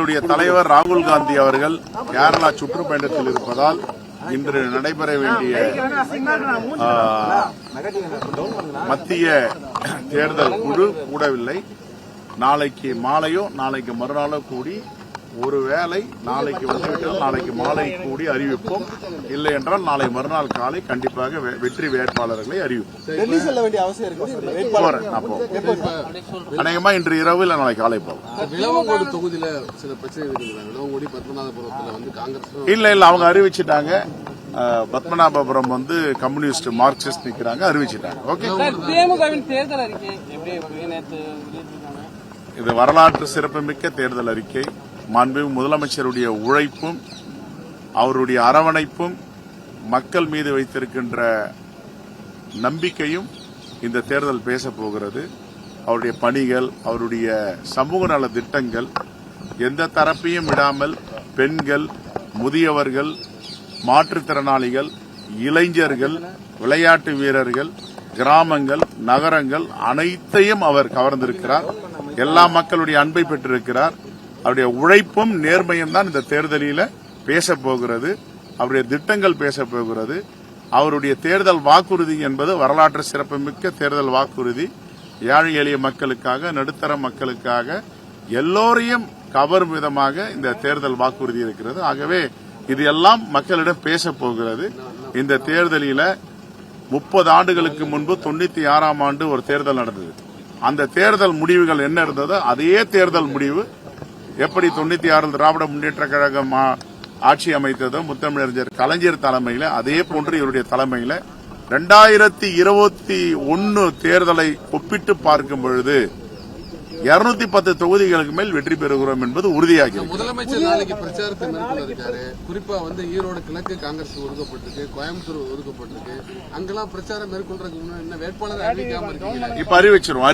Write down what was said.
எங்களுடைய தலைவர் ராகுல் காந்தி அவர்கள் கேரளா சுற்றுப்பயணத்தில் இருப்பதால் இன்று நடைபெற வேண்டிய மத்திய தேர்தல் குழு கூடவில்லை. நாளைக்கு மாலையோ நாளைக்கு மறுநாளோ கூடி ஒருவேளை நாளைக்கு வந்துவிட்டால் நாளைக்கு மாலை கூடி அறிவிப்போம். இல்லை என்றால் நாளை மறுநாள் காலை கண்டிப்பாக வெற்றி வேட்பாளர்களை அறிவிப்போம். அநேகமா இன்று இரவு இல்லை நாளை காலை போகும். விளவங்கோடு தொகுதியில சில பிரச்சனை விளவங்கோடி பத்மநாபபுரத்தில் வந்து காங்கிரஸ் இல்ல அவங்க அறிவிச்சிட்டாங்க. பத்மநாபபுரம் கம்யூனிஸ்ட் மார்க்சிஸ்ட் நிக்கிறாங்க, அறிவிச்சிட்டாங்க. ஓகே, இது வரலாற்று சிறப்புமிக்க தேர்தல் அறிக்கை. மாண்புமிகு முதலமைச்சருடைய உழைப்பும் அவருடைய அரவணைப்பும் மக்கள் மீது வைத்திருக்கின்ற நம்பிக்கையும் இந்த தேர்தல் பேசப் போகிறது. அவருடைய பணிகள், அவருடைய சமூக நல திட்டங்கள் எந்த தரப்பையும் விடாமல் பெண்கள், முதியவர்கள், மாற்றுத்திறனாளிகள், இளைஞர்கள், விளையாட்டு வீரர்கள், கிராமங்கள், நகரங்கள் அனைத்தையும் அவர் கவர்ந்திருக்கிறார். எல்லா மக்களுடைய அன்பை பெற்றிருக்கிறார். அவருடைய உழைப்பும் நேர்மையும் தான் இந்த தேர்தலில் பேசப் போகிறது. அவருடைய திட்டங்கள் பேசப் போகிறது. அவருடைய தேர்தல் வாக்குறுதி என்பது வரலாற்று சிறப்புமிக்க தேர்தல் வாக்குறுதி. ஏழை எளிய மக்களுக்காக, நடுத்தர மக்களுக்காக, எல்லோரையும் கவரும் விதமாக இந்த தேர்தல் வாக்குறுதி இருக்கிறது. ஆகவே இது எல்லாம் மக்களிடம் பேசப் போகிறது. இந்த தேர்தலில் 30 ஆண்டுகளுக்கு முன்பு 96ஆம் ஆண்டு ஒரு தேர்தல் நடந்தது. அந்த தேர்தல் முடிவுகள் என்ன இருந்ததோ அதே தேர்தல் முடிவு எப்படி 96 திராவிட முன்னேற்ற கழகம் ஆட்சி அமைத்ததோ முத்தமிழறிஞர் கலைஞர் தலைமையில் அதே போன்று இவருடைய தலைமையில் 2021 தேர்தலை ஒப்பிட்டு பார்க்கும் பொழுது 210 தொகுதிகளுக்கு மேல் வெற்றி பெறுகிறோம் என்பது உறுதியாகிறது. முதலமைச்சர் நாளைக்கு பிரச்சாரத்தை மேற்கொள்ள இருக்காரு. குறிப்பா ஈரோடு கிழக்கு காங்கிரஸ் ஒதுக்கப்பட்டிருக்கு, கோயம்புத்தூர் ஒதுக்கப்பட்டிருக்கு. அங்கெல்லாம் பிரச்சாரம் மேற்கொள்றதுக்கு முன்னாடி என்ன வேட்பாளர் அறிவிக்காம இருக்கீங்க? இப்ப அறிவிச்சிரும்.